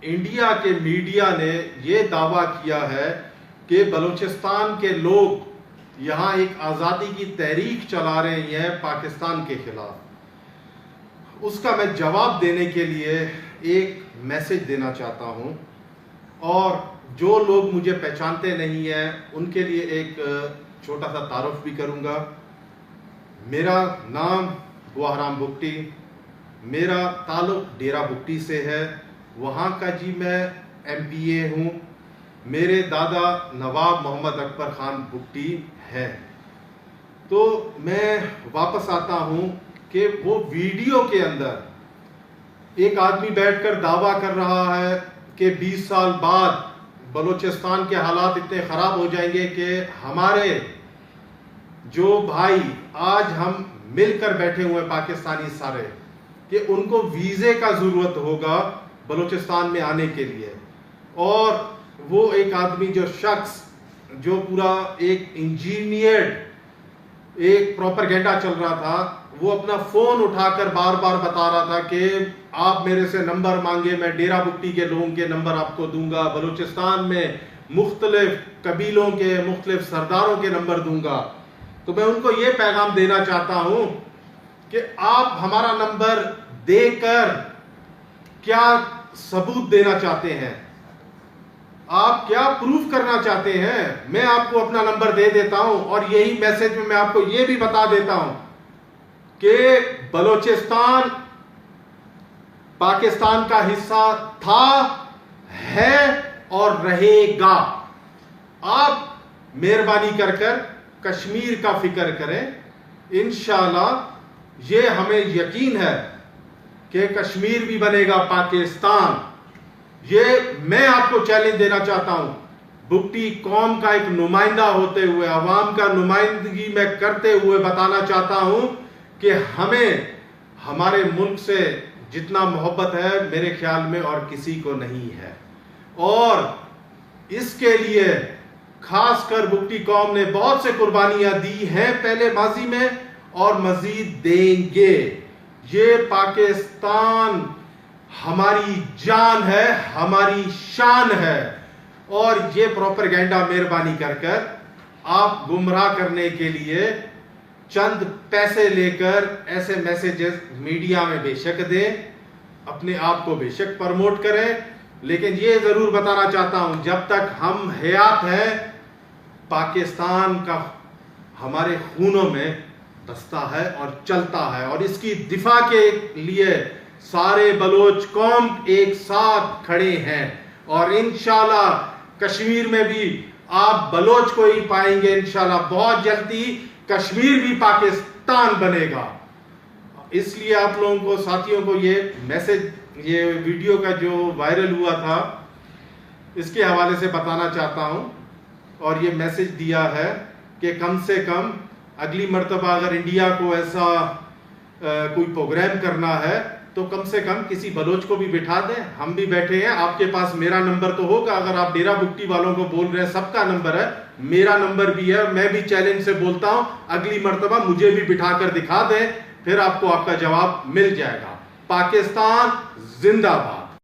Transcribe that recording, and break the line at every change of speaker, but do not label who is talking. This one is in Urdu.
انڈیا کے میڈیا نے یہ دعویٰ کیا ہے کہ بلوچستان کے لوگ یہاں ایک آزادی کی تحریک چلا رہے ہیں پاکستان کے خلاف. اس کا میں جواب دینے کے لیے ایک میسج دینا چاہتا ہوں، اور جو لوگ مجھے پہچانتے نہیں ہیں ان کے لیے ایک چھوٹا سا تعارف بھی کروں گا. میرا نام گوہرام بگٹی، میرا تعلق ڈیرہ بگٹی سے ہے. وہاں کا جی میں MPA ہوں. میرے دادا نواب محمد اکبر خان بگٹی ہیں. تو میں واپس آتا ہوں کہ وہ ویڈیو کے اندر ایک آدمی بیٹھ کر دعویٰ کر رہا ہے کہ 20 سال بعد بلوچستان کے حالات اتنے خراب ہو جائیں گے کہ ہمارے جو بھائی آج ہم مل کر بیٹھے ہوئے پاکستانی سارے، کہ ان کو ویزے کا ضرورت ہوگا بلوچستان میں آنے کے لیے. اور وہ ایک آدمی جو شخص جو پورا ایک انجینئرڈ ایک پروپیگنڈا چل رہا تھا، وہ اپنا فون اٹھا کر بار بار بتا رہا تھا کہ آپ میرے سے نمبر مانگے، میں ڈیرہ بگٹی کے لوگوں کے نمبر آپ کو دوں گا، بلوچستان میں مختلف قبیلوں کے مختلف سرداروں کے نمبر دوں گا. تو میں ان کو یہ پیغام دینا چاہتا ہوں کہ آپ ہمارا نمبر دے کر کیا ثبوت دینا چاہتے ہیں؟ آپ کیا پروف کرنا چاہتے ہیں؟ میں آپ کو اپنا نمبر دے دیتا ہوں، اور یہی میسج میں آپ کو یہ بھی بتا دیتا ہوں کہ بلوچستان پاکستان کا حصہ تھا، ہے اور رہے گا. آپ مہربانی کر کشمیر کا فکر کریں. انشاءاللہ یہ ہمیں یقین ہے کہ کشمیر بھی بنے گا پاکستان. یہ میں آپ کو چیلنج دینا چاہتا ہوں، بگٹی قوم کا ایک نمائندہ ہوتے ہوئے، عوام کا نمائندگی میں کرتے ہوئے بتانا چاہتا ہوں کہ ہمیں ہمارے ملک سے جتنا محبت ہے میرے خیال میں اور کسی کو نہیں ہے. اور اس کے لیے خاص کر بگٹی قوم نے بہت سے قربانیاں دی ہیں پہلے ماضی میں، اور مزید دیں گے. یہ پاکستان ہماری جان ہے، ہماری شان ہے. اور یہ پروپیگنڈا مہربانی کر آپ گمراہ کرنے کے لیے چند پیسے لے کر ایسے میسیجز میڈیا میں بے شک دیں، اپنے آپ کو بے شک پروموٹ کریں. لیکن یہ ضرور بتانا چاہتا ہوں، جب تک ہم حیات ہیں پاکستان کا ہمارے خونوں میں بستا ہے اور چلتا ہے. اور اس کی دفاع کے لیے سارے بلوچ قوم ایک ساتھ کھڑے ہیں. اور انشاءاللہ کشمیر میں بھی آپ بلوچ کو ہی پائیں گے. انشاءاللہ بہت جلدی کشمیر بھی پاکستان بنے گا. اس لیے آپ لوگوں کو، ساتھیوں کو یہ میسج، یہ ویڈیو کا جو وائرل ہوا تھا، اس کے حوالے سے بتانا چاہتا ہوں اور یہ میسج دیا ہے کہ کم سے کم اگلی مرتبہ اگر انڈیا کو ایسا کوئی پروگرام کرنا ہے تو کم سے کم کسی بلوچ کو بھی بٹھا دیں. ہم بھی بیٹھے ہیں، آپ کے پاس میرا نمبر تو ہوگا. اگر آپ ڈیرہ بگٹی والوں کو بول رہے ہیں سب کا نمبر ہے، میرا نمبر بھی ہے. میں بھی چیلنج سے بولتا ہوں اگلی مرتبہ مجھے بھی بٹھا کر دکھا دیں، پھر آپ کو آپ کا جواب مل جائے گا. پاکستان زندہ باد.